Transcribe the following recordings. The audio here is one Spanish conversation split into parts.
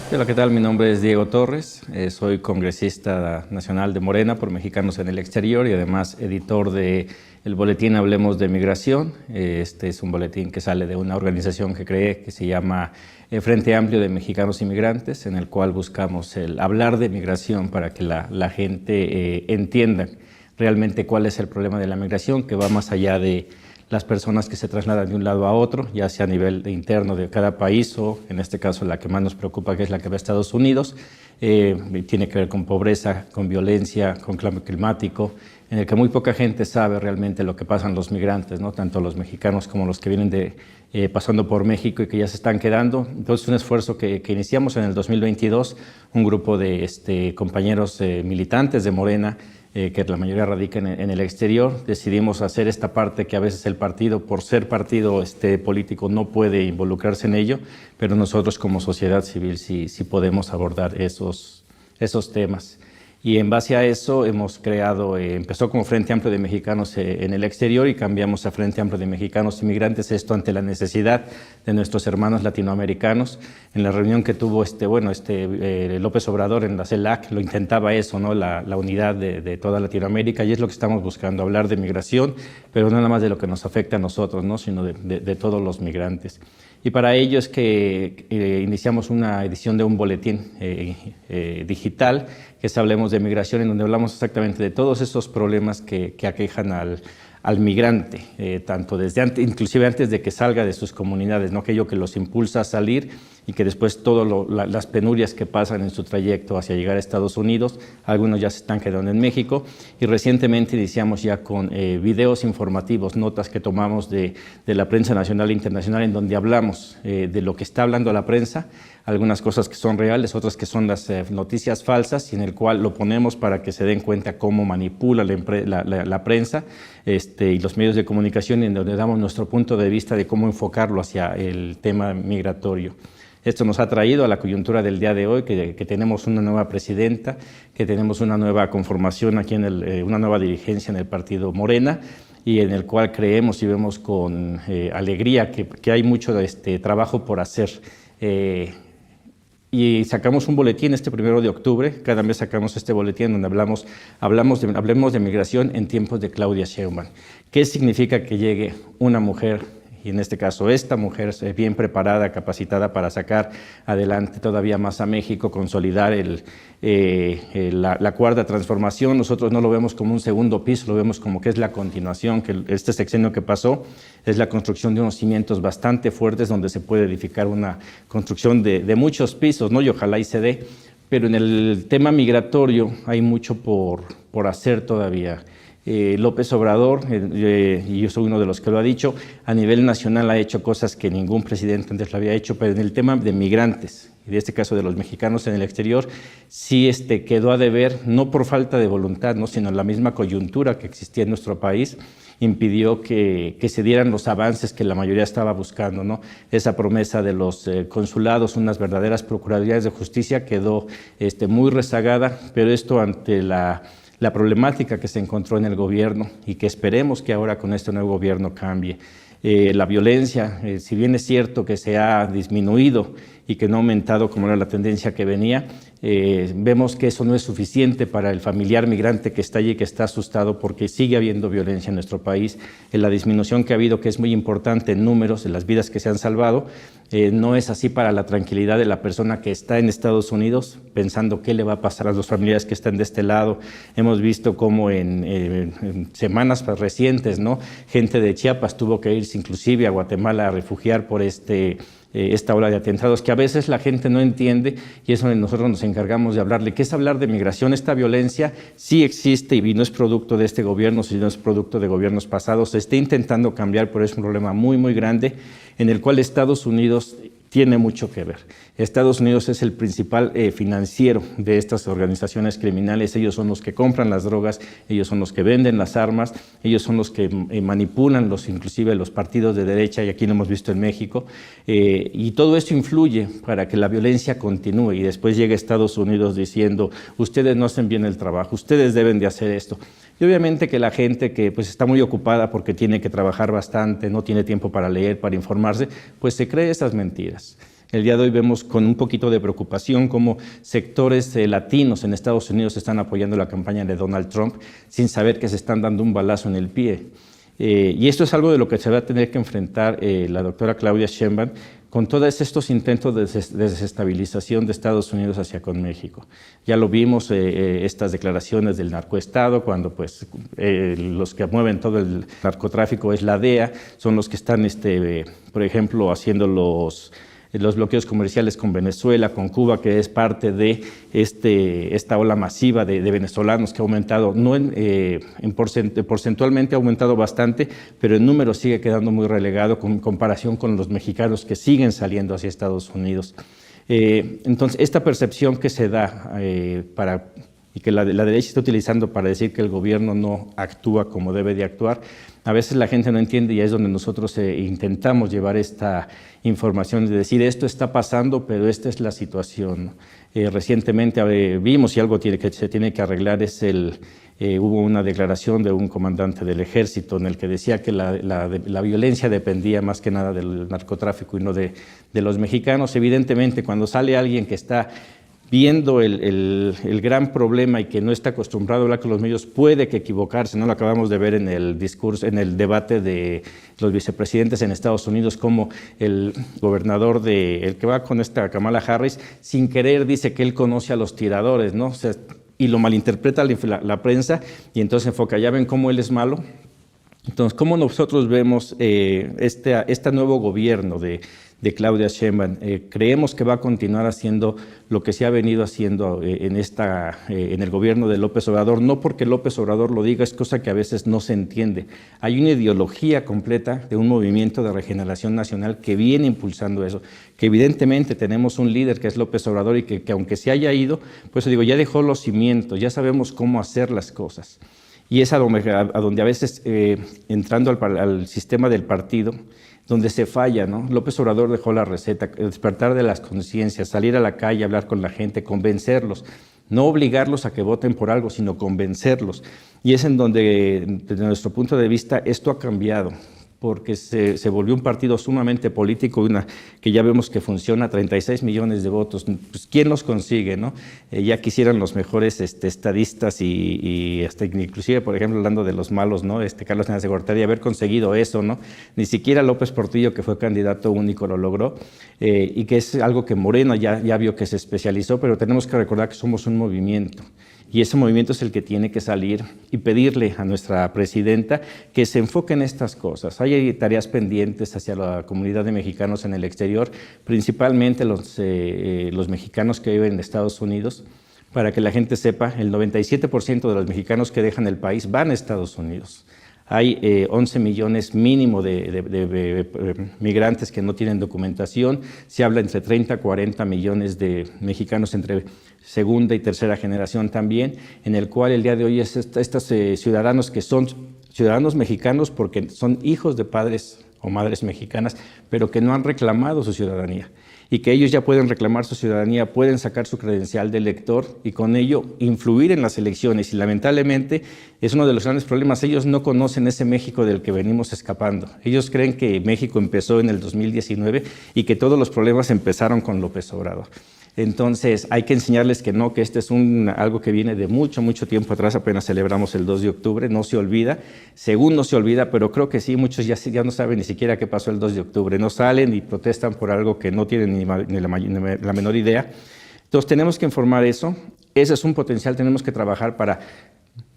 Hola, ¿qué tal? Mi nombre es Diego Torres, soy congresista nacional de Morena por Mexicanos en el Exterior y además editor de el boletín Hablemos de Migración. Este es un boletín que sale de una organización que creé que se llama Frente Amplio de Mexicanos Inmigrantes, en el cual buscamos el hablar de migración para que la gente entienda realmente cuál es el problema de la migración, que va más allá de las personas que se trasladan de un lado a otro, ya sea a nivel interno de cada país o, en este caso, la que más nos preocupa, que es la que va a Estados Unidos. Tiene que ver con pobreza, con violencia, con cambio climático, en el que muy poca gente sabe realmente lo que pasan los migrantes, ¿no? Tanto los mexicanos como los que vienen pasando por México y que ya se están quedando. Entonces, un esfuerzo que iniciamos en el 2022, un grupo de compañeros militantes de Morena, que la mayoría radica en el exterior, decidimos hacer esta parte que a veces el partido, por ser partido político, no puede involucrarse en ello, pero nosotros como sociedad civil sí podemos abordar esos temas. Y en base a eso hemos creado, empezó como Frente Amplio de Mexicanos en el Exterior y cambiamos a Frente Amplio de Mexicanos Inmigrantes, esto ante la necesidad de nuestros hermanos latinoamericanos. En la reunión que tuvo López Obrador en la CELAC lo intentaba eso, ¿no? La unidad de toda Latinoamérica, y es lo que estamos buscando, hablar de migración, pero no nada más de lo que nos afecta a nosotros, ¿no? Sino de todos los migrantes. Y para ello es que iniciamos una edición de un boletín digital que es Hablemos de Migración, en donde hablamos exactamente de todos esos problemas que aquejan al migrante, tanto inclusive antes de que salga de sus comunidades, ¿no? Aquello que los impulsa a salir y que después todas las penurias que pasan en su trayecto hacia llegar a Estados Unidos. Algunos ya se están quedando en México y recientemente iniciamos ya con videos informativos, notas que tomamos de la prensa nacional e internacional, en donde hablamos de lo que está hablando la prensa, algunas cosas que son reales, otras que son las noticias falsas, y en el cual lo ponemos para que se den cuenta cómo manipula la prensa y los medios de comunicación, en donde damos nuestro punto de vista de cómo enfocarlo hacia el tema migratorio. Esto nos ha traído a la coyuntura del día de hoy, que tenemos una nueva presidenta, que tenemos una nueva conformación aquí, una nueva dirigencia en el partido Morena, y en el cual creemos y vemos con alegría que hay mucho trabajo por hacer. Y sacamos un boletín 1 de octubre, cada mes sacamos este boletín donde hablemos de migración en tiempos de Claudia Sheinbaum. ¿Qué significa que llegue una mujer, y en este caso esta mujer bien preparada, capacitada para sacar adelante todavía más a México, consolidar la cuarta transformación? Nosotros no lo vemos como un segundo piso, lo vemos como que es la continuación, que este sexenio que pasó es la construcción de unos cimientos bastante fuertes donde se puede edificar una construcción de muchos pisos, ¿no? Y ojalá y se dé, pero en el tema migratorio hay mucho por hacer todavía. López Obrador, y yo soy uno de los que lo ha dicho, a nivel nacional ha hecho cosas que ningún presidente antes lo había hecho, pero en el tema de migrantes, y de este caso de los mexicanos en el exterior, sí quedó a deber, no por falta de voluntad, ¿no? Sino la misma coyuntura que existía en nuestro país impidió que se dieran los avances que la mayoría estaba buscando, ¿no? Esa promesa de los consulados, unas verdaderas procuradurías de justicia, quedó muy rezagada, pero esto ante la problemática que se encontró en el gobierno y que esperemos que ahora con este nuevo gobierno cambie. La violencia, si bien es cierto que se ha disminuido y que no ha aumentado como era la tendencia que venía, vemos que eso no es suficiente para el familiar migrante que está allí, que está asustado porque sigue habiendo violencia en nuestro país. La disminución que ha habido, que es muy importante en números, en las vidas que se han salvado, no es así para la tranquilidad de la persona que está en Estados Unidos, pensando qué le va a pasar a los familiares que están de este lado. Hemos visto cómo en semanas recientes, ¿no? Gente de Chiapas tuvo que irse inclusive a Guatemala a refugiar por esta ola de atentados, que a veces la gente no entiende, y eso nosotros nos encargamos de hablarle. ¿Qué es hablar de migración? Esta violencia sí existe y no es producto de este gobierno, sino es producto de gobiernos pasados. Se está intentando cambiar, pero es un problema muy, muy grande, en el cual Estados Unidos tiene mucho que ver. Estados Unidos es el principal financiero de estas organizaciones criminales. Ellos son los que compran las drogas, ellos son los que venden las armas, ellos son los que manipulan inclusive los partidos de derecha, y aquí lo hemos visto en México, y todo esto influye para que la violencia continúe, y después llega Estados Unidos diciendo: ustedes no hacen bien el trabajo, ustedes deben de hacer esto. Y obviamente que la gente que pues está muy ocupada porque tiene que trabajar bastante, no tiene tiempo para leer, para informarse, pues se cree esas mentiras. El día de hoy vemos con un poquito de preocupación cómo sectores latinos en Estados Unidos están apoyando la campaña de Donald Trump sin saber que se están dando un balazo en el pie. Y esto es algo de lo que se va a tener que enfrentar la doctora Claudia Sheinbaum con todos estos intentos de desestabilización de Estados Unidos hacia con México. Ya lo vimos, estas declaraciones del narcoestado, cuando pues, los que mueven todo el narcotráfico es la DEA, son los que están, por ejemplo, haciendo los bloqueos comerciales con Venezuela, con Cuba, que es parte de esta ola masiva de venezolanos que ha aumentado, porcentualmente ha aumentado bastante, pero en número sigue quedando muy relegado en comparación con los mexicanos que siguen saliendo hacia Estados Unidos. Entonces, esta percepción que se da y que la derecha está utilizando para decir que el gobierno no actúa como debe de actuar, a veces la gente no entiende y es donde nosotros intentamos llevar esta información de decir esto está pasando, pero esta es la situación. Recientemente vimos y algo que se tiene que arreglar hubo una declaración de un comandante del ejército en el que decía que la violencia dependía más que nada del narcotráfico y no de los mexicanos. Evidentemente, cuando sale alguien que está viendo el gran problema y que no está acostumbrado a hablar con los medios, puede que equivocarse, ¿no? Lo acabamos de ver en el discurso, en el debate de los vicepresidentes en Estados Unidos, como el gobernador el que va con esta Kamala Harris, sin querer dice que él conoce a los tiradores, ¿no? O sea, y lo malinterpreta la prensa y entonces enfoca, ya ven cómo él es malo. Entonces, ¿cómo nosotros vemos este nuevo gobierno de Claudia Sheinbaum? Creemos que va a continuar haciendo lo que se ha venido haciendo en el gobierno de López Obrador, no porque López Obrador lo diga, es cosa que a veces no se entiende. Hay una ideología completa de un movimiento de regeneración nacional que viene impulsando eso, que evidentemente tenemos un líder que es López Obrador y que aunque se haya ido, pues digo, ya dejó los cimientos, ya sabemos cómo hacer las cosas. Y es a donde a veces, entrando al sistema del partido, donde se falla, ¿no? López Obrador dejó la receta, despertar de las conciencias, salir a la calle, hablar con la gente, convencerlos, no obligarlos a que voten por algo, sino convencerlos. Y es en donde, desde nuestro punto de vista, esto ha cambiado, porque se volvió un partido sumamente político, que ya vemos que funciona, 36 millones de votos. Pues, ¿quién los consigue, no? Ya quisieran los mejores estadistas y hasta inclusive, por ejemplo, hablando de los malos, ¿no? Carlos Salinas de Gortari, haber conseguido eso, ¿no? Ni siquiera López Portillo, que fue candidato único, lo logró, y que es algo que Moreno ya vio que se especializó, pero tenemos que recordar que somos un movimiento. Y ese movimiento es el que tiene que salir y pedirle a nuestra presidenta que se enfoque en estas cosas. Hay tareas pendientes hacia la comunidad de mexicanos en el exterior, principalmente los mexicanos que viven en Estados Unidos. Para que la gente sepa, el 97% de los mexicanos que dejan el país van a Estados Unidos. Hay 11 millones mínimo de migrantes que no tienen documentación. Se habla entre 30 a 40 millones de mexicanos entre segunda y tercera generación también, en el cual el día de hoy estos ciudadanos que son ciudadanos mexicanos porque son hijos de padres o madres mexicanas, pero que no han reclamado su ciudadanía. Y que ellos ya pueden reclamar su ciudadanía, pueden sacar su credencial de elector y con ello influir en las elecciones. Y lamentablemente es uno de los grandes problemas. Ellos no conocen ese México del que venimos escapando. Ellos creen que México empezó en el 2019 y que todos los problemas empezaron con López Obrador. Entonces hay que enseñarles que no, que este es algo que viene de mucho, mucho tiempo atrás, apenas celebramos el 2 de octubre, no se olvida, según no se olvida, pero creo que sí, muchos ya no saben ni siquiera qué pasó el 2 de octubre, no salen y protestan por algo que no tienen ni la menor idea. Entonces tenemos que informar eso, ese es un potencial, tenemos que trabajar para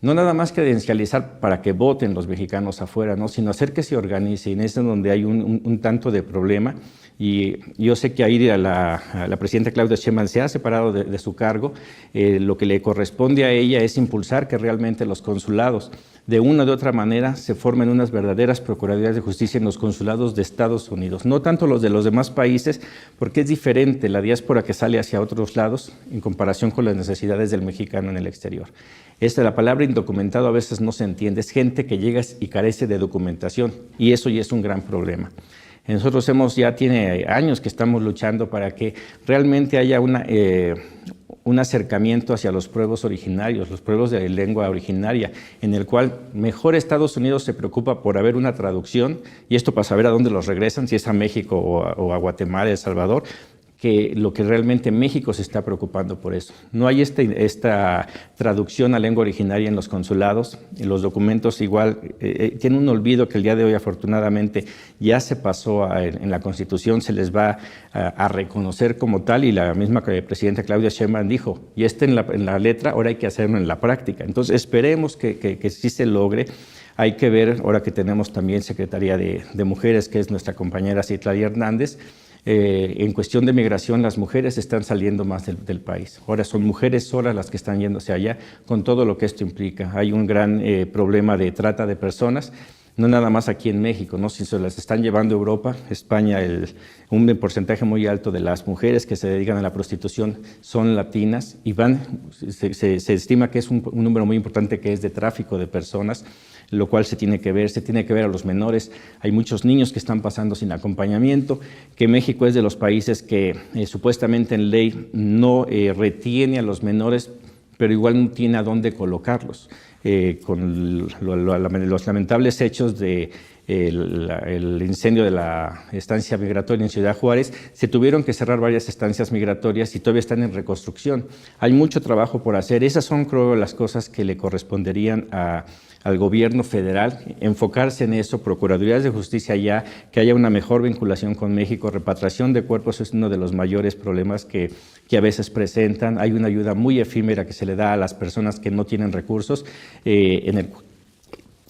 no nada más credencializar para que voten los mexicanos afuera, ¿no? Sino hacer que se organicen, es donde hay un tanto de problema. Y yo sé que ahí la presidenta Claudia Sheinbaum se ha separado de su cargo. Lo que le corresponde a ella es impulsar que realmente los consulados, de una u otra manera, se formen unas verdaderas procuradurías de justicia en los consulados de Estados Unidos. No tanto los de los demás países, porque es diferente la diáspora que sale hacia otros lados en comparación con las necesidades del mexicano en el exterior. La palabra indocumentado a veces no se entiende, es gente que llega y carece de documentación, y eso ya es un gran problema. Nosotros ya tiene años que estamos luchando para que realmente haya un acercamiento hacia los pueblos originarios, los pueblos de lengua originaria, en el cual mejor Estados Unidos se preocupa por haber una traducción, y esto para saber a dónde los regresan, si es a México o a Guatemala, El Salvador, que lo que realmente México se está preocupando por eso. No hay esta traducción a lengua originaria en los consulados, en los documentos igual, tienen un olvido que el día de hoy afortunadamente ya se pasó en la Constitución, se les va a reconocer como tal, y la misma presidenta Claudia Sheinbaum dijo, y en la letra, ahora hay que hacerlo en la práctica. Entonces esperemos que sí se logre. Hay que ver, ahora que tenemos también Secretaría de Mujeres, que es nuestra compañera Citlali Hernández, en cuestión de migración, las mujeres están saliendo más del país. Ahora son mujeres solas las que están yéndose allá, con todo lo que esto implica. Hay un gran problema de trata de personas, no nada más aquí en México, ¿no? Si se las están llevando a Europa, España, un porcentaje muy alto de las mujeres que se dedican a la prostitución son latinas y se estima que es un número muy importante que es de tráfico de personas, lo cual se tiene que ver a los menores. Hay muchos niños que están pasando sin acompañamiento, que México es de los países que supuestamente en ley no retiene a los menores, pero igual no tiene a dónde colocarlos. Con los lamentables hechos de el incendio de la estancia migratoria en Ciudad Juárez, se tuvieron que cerrar varias estancias migratorias y todavía están en reconstrucción. Hay mucho trabajo por hacer. Esas son, creo, las cosas que le corresponderían al gobierno federal, enfocarse en eso, procuradurías de justicia allá, que haya una mejor vinculación con México. Repatriación de cuerpos es uno de los mayores problemas que a veces presentan. Hay una ayuda muy efímera que se le da a las personas que no tienen recursos,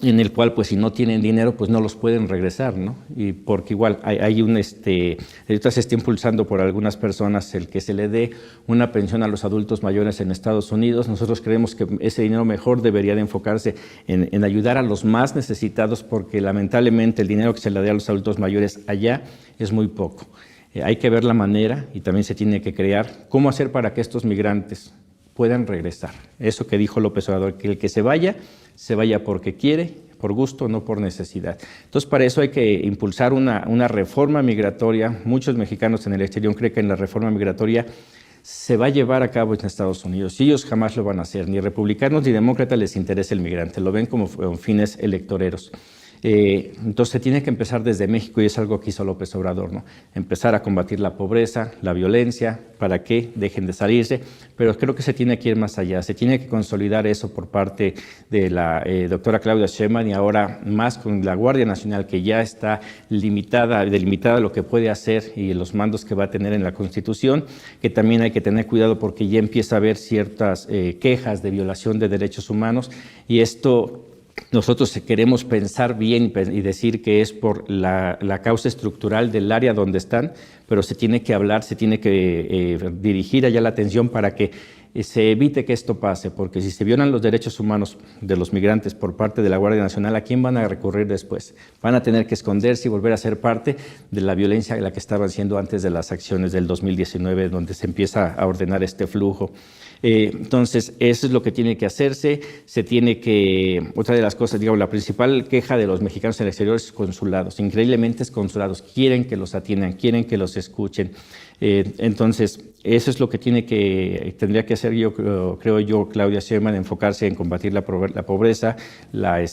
en el cual, pues, si no tienen dinero, pues no los pueden regresar, ¿no? Y porque igual ahorita se está impulsando por algunas personas el que se le dé una pensión a los adultos mayores en Estados Unidos. Nosotros creemos que ese dinero mejor debería de enfocarse en ayudar a los más necesitados, porque lamentablemente el dinero que se le dé a los adultos mayores allá es muy poco. Hay que ver la manera, y también se tiene que crear cómo hacer para que estos migrantes puedan regresar. Eso que dijo López Obrador, que el que se vaya porque quiere, por gusto, no por necesidad. Entonces, para eso hay que impulsar una reforma migratoria. Muchos mexicanos en el exterior creen que en la reforma migratoria se va a llevar a cabo en Estados Unidos, y ellos jamás lo van a hacer. Ni republicanos ni demócratas les interesa el migrante, lo ven como fines electoreros. Entonces se tiene que empezar desde México, y es algo que hizo López Obrador, ¿no? Empezar a combatir la pobreza, la violencia, para que dejen de salirse, pero creo que se tiene que ir más allá, se tiene que consolidar eso por parte de la doctora Claudia Sheinbaum, y ahora más con la Guardia Nacional, que ya está delimitada lo que puede hacer y los mandos que va a tener en la Constitución, que también hay que tener cuidado porque ya empieza a haber ciertas quejas de violación de derechos humanos, y esto nosotros queremos pensar bien y decir que es por la causa estructural del área donde están, pero se tiene que hablar, se tiene que dirigir allá la atención para que se evite que esto pase, porque si se violan los derechos humanos de los migrantes por parte de la Guardia Nacional, ¿a quién van a recurrir después? Van a tener que esconderse y volver a ser parte de la violencia de la que estaban siendo antes de las acciones del 2019, donde se empieza a ordenar este flujo. Entonces, eso es lo que tiene que hacerse. Otra de las cosas, digamos, la principal queja de los mexicanos en el exterior es consulados. Increíblemente es consulados, quieren que los atiendan, quieren que los escuchen. Entonces, eso es lo que tendría que hacer, creo yo, Claudia Sheinbaum, enfocarse en combatir la pobreza, la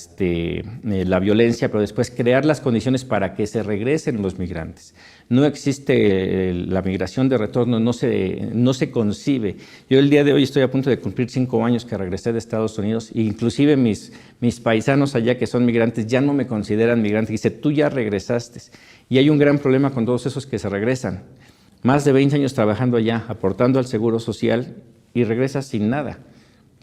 violencia, pero después crear las condiciones para que se regresen los migrantes. No existe la migración de retorno, no se concibe. Yo el día de hoy estoy a punto de cumplir 5 años que regresé de Estados Unidos, e inclusive mis paisanos allá que son migrantes ya no me consideran migrante. Dice, tú ya regresaste. Y hay un gran problema con todos esos que se regresan. Más de 20 años trabajando allá, aportando al Seguro Social, y regresas sin nada,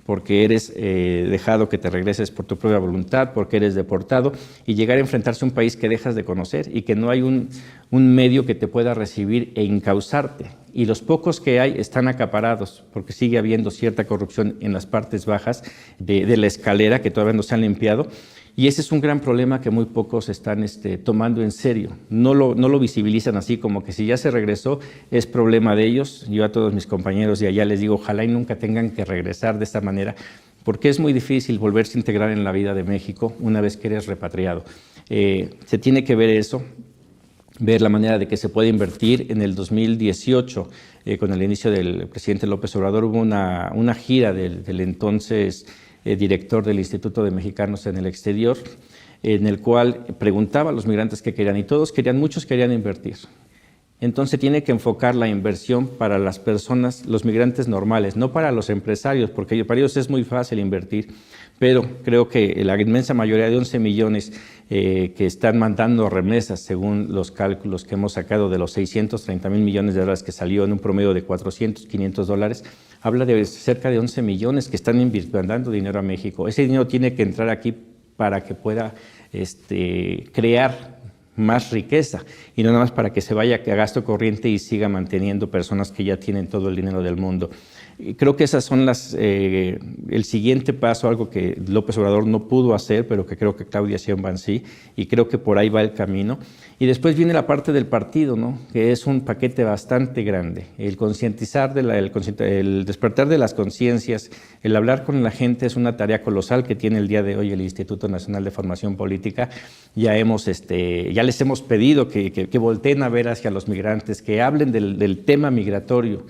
porque eres dejado que te regreses por tu propia voluntad, porque eres deportado, y llegar a enfrentarse a un país que dejas de conocer y que no hay un medio que te pueda recibir e encauzarte. Y los pocos que hay están acaparados, porque sigue habiendo cierta corrupción en las partes bajas de la escalera que todavía no se han limpiado. Y ese es un gran problema que muy pocos están tomando en serio. No lo visibilizan así, como que si ya se regresó es problema de ellos. Yo a todos mis compañeros de allá les digo, ojalá y nunca tengan que regresar de esta manera, porque es muy difícil volverse a integrar en la vida de México una vez que eres repatriado. Se tiene que ver eso, ver la manera de que se puede invertir. En el 2018, con el inicio del presidente López Obrador, hubo una gira del entonces director del Instituto de Mexicanos en el Exterior, en el cual preguntaba a los migrantes qué querían, y muchos querían invertir. Entonces tiene que enfocar la inversión para las personas, los migrantes normales, no para los empresarios, porque para ellos es muy fácil invertir, pero creo que la inmensa mayoría de 11 millones que están mandando remesas, según los cálculos que hemos sacado de los 630,000 millones de dólares que salió en un promedio de 400, 500 dólares, habla de cerca de 11 millones que están mandando dinero a México. Ese dinero tiene que entrar aquí para que pueda crear más riqueza y no nada más para que se vaya a gasto corriente y siga manteniendo personas que ya tienen todo el dinero del mundo. Y creo que esas son el siguiente paso, algo que López Obrador no pudo hacer, pero que creo que Claudia Sheinbaum sí, y creo que por ahí va el camino. Y después viene la parte del partido, ¿no? Que es un paquete bastante grande. El concientizar, el despertar de las conciencias, el hablar con la gente es una tarea colosal que tiene el día de hoy el Instituto Nacional de Formación Política. Ya les hemos pedido que volteen a ver hacia los migrantes, que hablen del tema migratorio,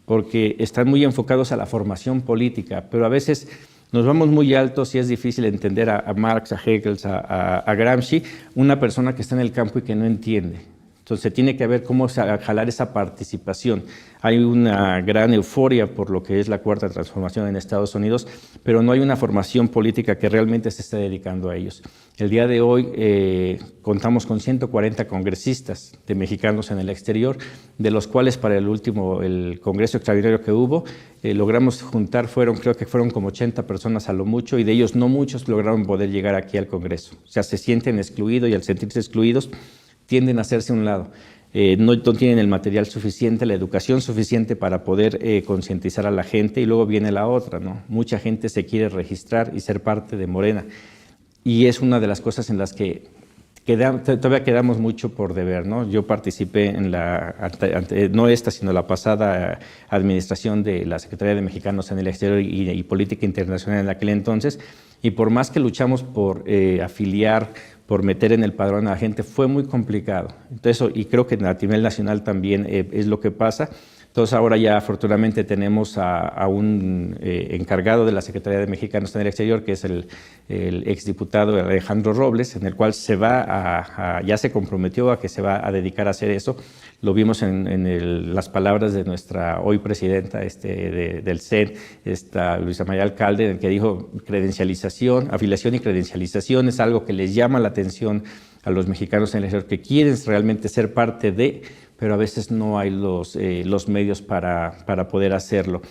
porque están muy enfocados a la formación política, pero a veces nos vamos muy altos y es difícil entender a Marx, a Hegel, a Gramsci, una persona que está en el campo y que no entiende. Entonces tiene que ver cómo jalar esa participación. Hay una gran euforia por lo que es la cuarta transformación en Estados Unidos, pero no hay una formación política que realmente se esté dedicando a ellos. El día de hoy contamos con 140 congresistas de mexicanos en el exterior, de los cuales para el congreso extraordinario que hubo, logramos juntar, creo que fueron como 80 personas a lo mucho, y de ellos no muchos lograron poder llegar aquí al Congreso. O sea, se sienten excluidos y al sentirse excluidos, tienden a hacerse a un lado. No tienen el material suficiente, la educación suficiente para poder concientizar a la gente, y luego viene la otra, ¿no? Mucha gente se quiere registrar y ser parte de Morena, y es una de las cosas en las que todavía quedamos mucho por deber, ¿no? Yo participé en no esta, sino la pasada administración de la Secretaría de Mexicanos en el Exterior y Política Internacional en aquel entonces, y por más que luchamos por afiliar, por meter en el padrón a la gente, fue muy complicado. Entonces, y creo que a nivel nacional también es lo que pasa. Entonces ahora ya afortunadamente tenemos a un encargado de la Secretaría de Mexicanos en el Exterior, que es el exdiputado Alejandro Robles, en el cual ya se comprometió a que se va a dedicar a hacer eso. Lo vimos en las palabras de nuestra hoy presidenta del CEN, Luisa María Alcalde, en el que dijo afiliación y credencialización es algo que les llama la atención a los mexicanos en el exterior, que quieren realmente ser parte de, pero a veces no hay los medios para poder hacerlo.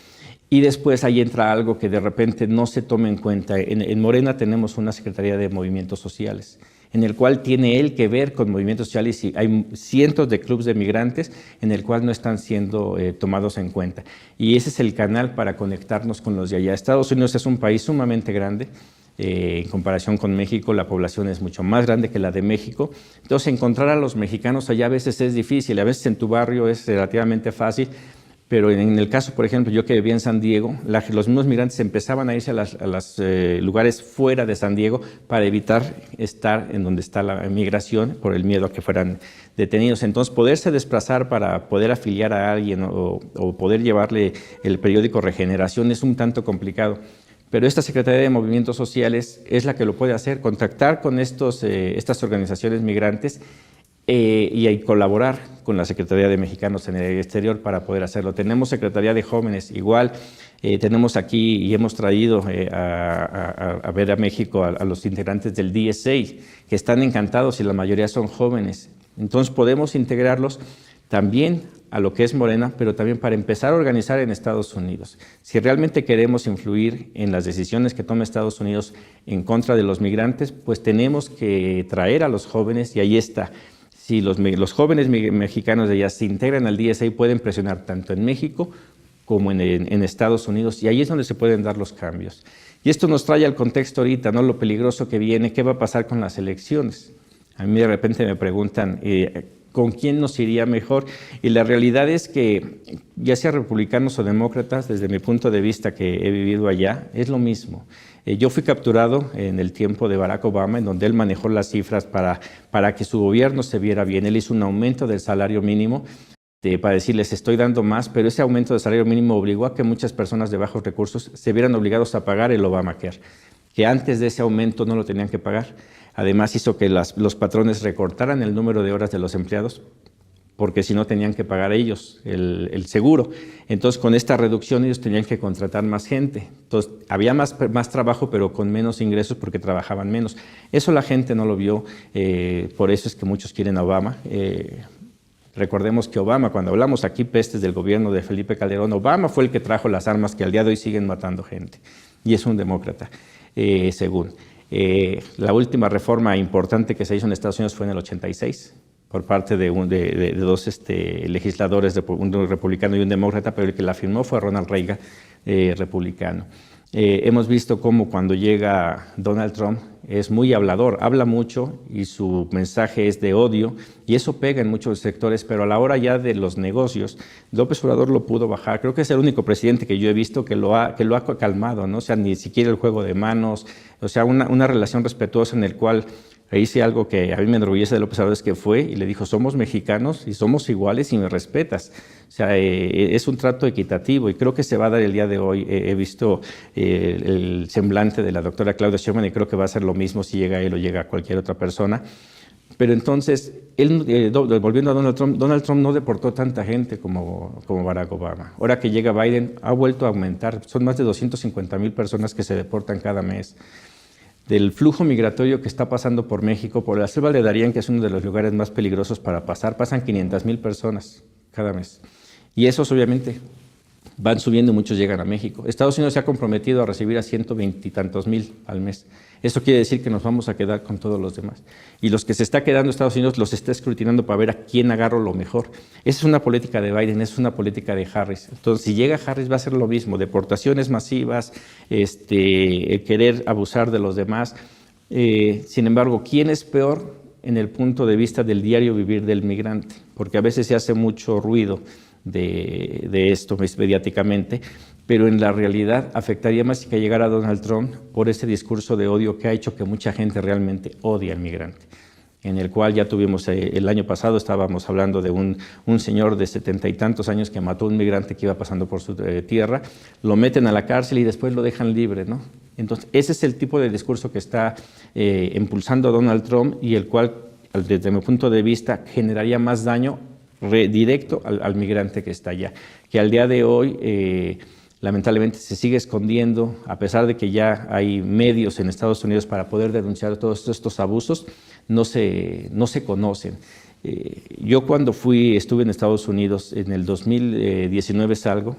Y después ahí entra algo que de repente no se toma en cuenta. En Morena tenemos una Secretaría de Movimientos Sociales, en el cual tiene él que ver con movimientos sociales, y hay cientos de clubes de migrantes en el cual no están siendo tomados en cuenta. Y ese es el canal para conectarnos con los de allá. Estados Unidos es un país sumamente grande. En comparación con México, la población es mucho más grande que la de México. Entonces, encontrar a los mexicanos allá a veces es difícil, a veces en tu barrio es relativamente fácil, pero en el caso, por ejemplo, yo que vivía en San Diego, los mismos migrantes empezaban a irse a los lugares fuera de San Diego para evitar estar en donde está la migración por el miedo a que fueran detenidos. Entonces, poderse desplazar para poder afiliar a alguien o poder llevarle el periódico Regeneración es un tanto complicado. Pero esta Secretaría de Movimientos Sociales es la que lo puede hacer, contactar con estas organizaciones migrantes y colaborar con la Secretaría de Mexicanos en el Exterior para poder hacerlo. Tenemos Secretaría de Jóvenes, igual, tenemos aquí y hemos traído a ver a México a los integrantes del DSA, que están encantados y la mayoría son jóvenes. Entonces podemos integrarlos también a lo que es Morena, pero también para empezar a organizar en Estados Unidos. Si realmente queremos influir en las decisiones que tome Estados Unidos en contra de los migrantes, pues tenemos que traer a los jóvenes, y ahí está. Si los jóvenes mexicanos de allá se integran al DSA, pueden presionar tanto en México como en Estados Unidos, y ahí es donde se pueden dar los cambios. Y esto nos trae al contexto ahorita, ¿no? Lo peligroso que viene, ¿qué va a pasar con las elecciones? A mí de repente me preguntan, ¿con quién nos iría mejor? Y la realidad es que, ya sea republicanos o demócratas, desde mi punto de vista que he vivido allá, es lo mismo. Yo fui capturado en el tiempo de Barack Obama, en donde él manejó las cifras para que su gobierno se viera bien. Él hizo un aumento del salario mínimo para decirles, estoy dando más, pero ese aumento del salario mínimo obligó a que muchas personas de bajos recursos se vieran obligados a pagar el Obamacare, que antes de ese aumento no lo tenían que pagar. Además hizo que los patrones recortaran el número de horas de los empleados porque si no tenían que pagar ellos el seguro. Entonces, con esta reducción ellos tenían que contratar más gente. Entonces, había más trabajo, pero con menos ingresos porque trabajaban menos. Eso la gente no lo vio, por eso es que muchos quieren a Obama. Recordemos que Obama, cuando hablamos aquí pestes del gobierno de Felipe Calderón, Obama fue el que trajo las armas que al día de hoy siguen matando gente. Y es un demócrata, según. La última reforma importante que se hizo en Estados Unidos fue en el 86, por parte de dos legisladores, un republicano y un demócrata, pero el que la firmó fue Ronald Reagan, republicano. Hemos visto cómo cuando llega Donald Trump es muy hablador, habla mucho y su mensaje es de odio y eso pega en muchos sectores, pero a la hora ya de los negocios, López Obrador lo pudo bajar. Creo que es el único presidente que yo he visto que lo ha calmado, ¿no? O sea, ni siquiera el juego de manos, o sea, una relación respetuosa en el cual hice algo que a mí me enorgullece de López Obrador, es que fue y le dijo, somos mexicanos y somos iguales y me respetas. O sea, es un trato equitativo y creo que se va a dar el día de hoy. He visto el semblante de la doctora Claudia Sheinbaum y creo que va a ser lo mismo si llega él o llega cualquier otra persona. Pero entonces, volviendo a Donald Trump no deportó tanta gente como Barack Obama. Ahora que llega Biden, ha vuelto a aumentar. Son más de 250,000 personas que se deportan cada mes. Del flujo migratorio que está pasando por México, por la selva de Darién, que es uno de los lugares más peligrosos para pasar, pasan 500,000 personas cada mes. Y esos obviamente van subiendo y muchos llegan a México. Estados Unidos se ha comprometido a recibir a 120 y tantos mil al mes. Eso quiere decir que nos vamos a quedar con todos los demás. Y los que se está quedando Estados Unidos los está escrutinando para ver a quién agarro lo mejor. Esa es una política de Biden, esa es una política de Harris. Entonces, si llega Harris va a ser lo mismo, deportaciones masivas, querer abusar de los demás. Sin embargo, ¿quién es peor en el punto de vista del diario vivir del migrante? Porque a veces se hace mucho ruido de esto mediáticamente, pero en la realidad afectaría más que llegara Donald Trump por ese discurso de odio que ha hecho que mucha gente realmente odie al migrante, en el cual ya tuvimos el año pasado, estábamos hablando de un señor de 70 y tantos años que mató a un migrante que iba pasando por su tierra, lo meten a la cárcel y después lo dejan libre, ¿no? Entonces, ese es el tipo de discurso que está impulsando Donald Trump y el cual, desde mi punto de vista, generaría más daño directo al migrante que está allá, que al día de hoy lamentablemente se sigue escondiendo, a pesar de que ya hay medios en Estados Unidos para poder denunciar todos estos abusos, no se conocen. Yo cuando estuve en Estados Unidos, en el 2019 salgo,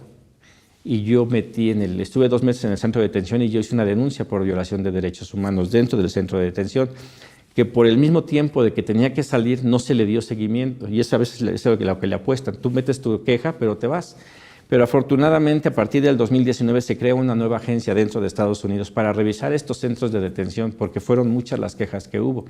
y yo estuve 2 meses en el centro de detención y yo hice una denuncia por violación de derechos humanos dentro del centro de detención, que por el mismo tiempo de que tenía que salir no se le dio seguimiento, y eso a veces es lo que le apuestan. Tú metes tu queja, pero te vas. Pero afortunadamente a partir del 2019 se crea una nueva agencia dentro de Estados Unidos para revisar estos centros de detención, porque fueron muchas las quejas que hubo.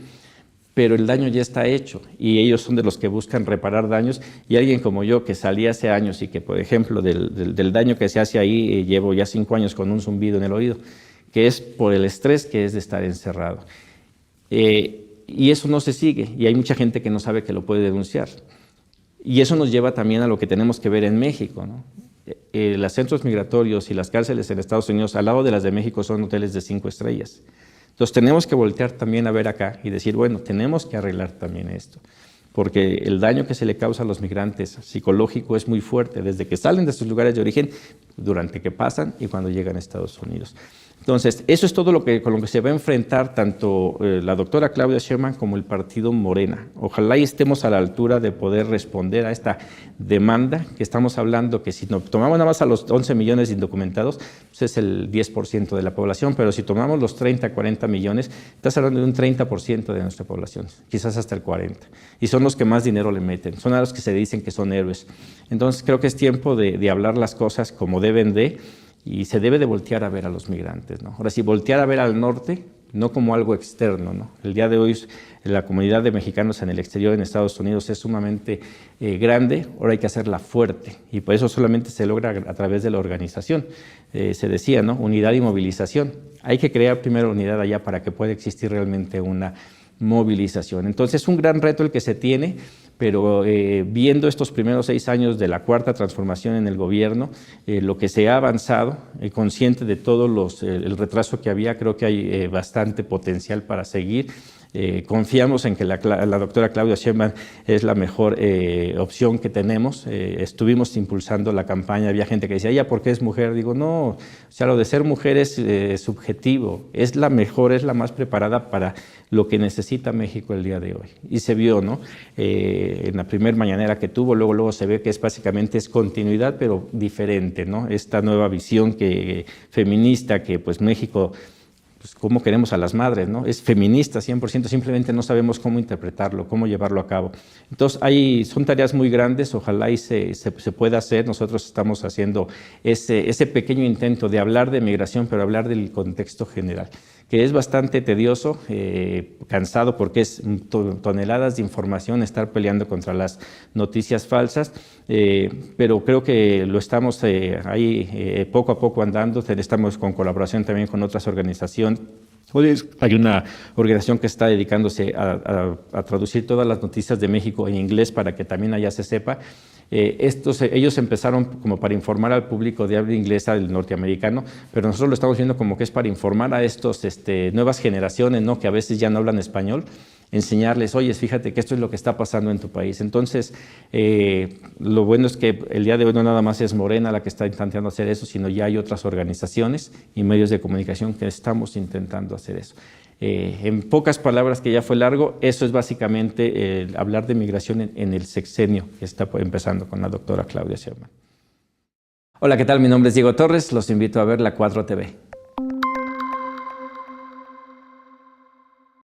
Pero el daño ya está hecho y ellos son de los que buscan reparar daños, y alguien como yo que salí hace años y que, por ejemplo, del daño que se hace ahí, llevo ya 5 años con un zumbido en el oído, que es por el estrés que es de estar encerrado. Y eso no se sigue y hay mucha gente que no sabe que lo puede denunciar. Y eso nos lleva también a lo que tenemos que ver en México, ¿no? Los centros migratorios y las cárceles en Estados Unidos, al lado de las de México, son hoteles de 5 estrellas. Entonces tenemos que voltear también a ver acá y decir, bueno, tenemos que arreglar también esto, porque el daño que se le causa a los migrantes psicológico es muy fuerte, desde que salen de sus lugares de origen, durante que pasan y cuando llegan a Estados Unidos. Entonces, eso es todo con lo que se va a enfrentar tanto la doctora Claudia Sheinbaum como el partido Morena. Ojalá y estemos a la altura de poder responder a esta demanda que estamos hablando, que si tomamos nada más a los 11 millones de indocumentados, pues es el 10% de la población, pero si tomamos los 30, 40 millones, estás hablando de un 30% de nuestra población, quizás hasta el 40%. Y son los que más dinero le meten, son a los que se dicen que son héroes. Entonces, creo que es tiempo de hablar las cosas como deben de, y se debe de voltear a ver a los migrantes, ¿no? Ahora sí, voltear a ver al norte, no como algo externo, ¿no? El día de hoy la comunidad de mexicanos en el exterior, en Estados Unidos, es sumamente grande, ahora hay que hacerla fuerte, y por eso solamente se logra a través de la organización. Se decía, ¿no? Unidad y movilización. Hay que crear primero unidad allá para que pueda existir realmente una movilización. Entonces, es un gran reto el que se tiene, pero viendo estos primeros 6 años de la cuarta transformación en el gobierno, lo que se ha avanzado, consciente de todo el retraso que había, creo que hay bastante potencial para seguir. Confiamos en que la doctora Claudia Sheinbaum es la mejor opción que tenemos. Estuvimos impulsando la campaña, había gente que decía, ella, ¿por qué es mujer? Digo, no, o sea, lo de ser mujer es subjetivo, es la mejor, es la más preparada para lo que necesita México el día de hoy. Y se vio, ¿no? En la primera mañanera que tuvo, luego se ve que básicamente es continuidad, pero diferente, ¿no? Esta nueva visión feminista que pues México, pues cómo queremos a las madres, ¿no? Es feminista 100%, simplemente no sabemos cómo interpretarlo, cómo llevarlo a cabo. Entonces son tareas muy grandes, ojalá y se pueda hacer. Nosotros estamos haciendo ese pequeño intento de hablar de migración, pero hablar del contexto general, que es bastante tedioso, cansado, porque es toneladas de información, estar peleando contra las noticias falsas, pero creo que lo estamos ahí poco a poco andando. Estamos con colaboración también con otras organizaciones. Hay una organización que está dedicándose a traducir todas las noticias de México en inglés para que también allá se sepa. Ellos empezaron como para informar al público de habla inglesa del norteamericano, pero nosotros lo estamos viendo como que es para informar a estos nuevas generaciones, ¿no? Que a veces ya no hablan español, enseñarles, oye, fíjate que esto es lo que está pasando en tu país. Entonces, lo bueno es que el día de hoy no nada más es Morena la que está intentando hacer eso, sino ya hay otras organizaciones y medios de comunicación que estamos intentando hacer eso. En pocas palabras, que ya fue largo, eso es básicamente hablar de migración en el sexenio que está empezando con la doctora Claudia Sheinbaum. Hola, ¿qué tal? Mi nombre es Diego Torres, los invito a ver La 4 TV.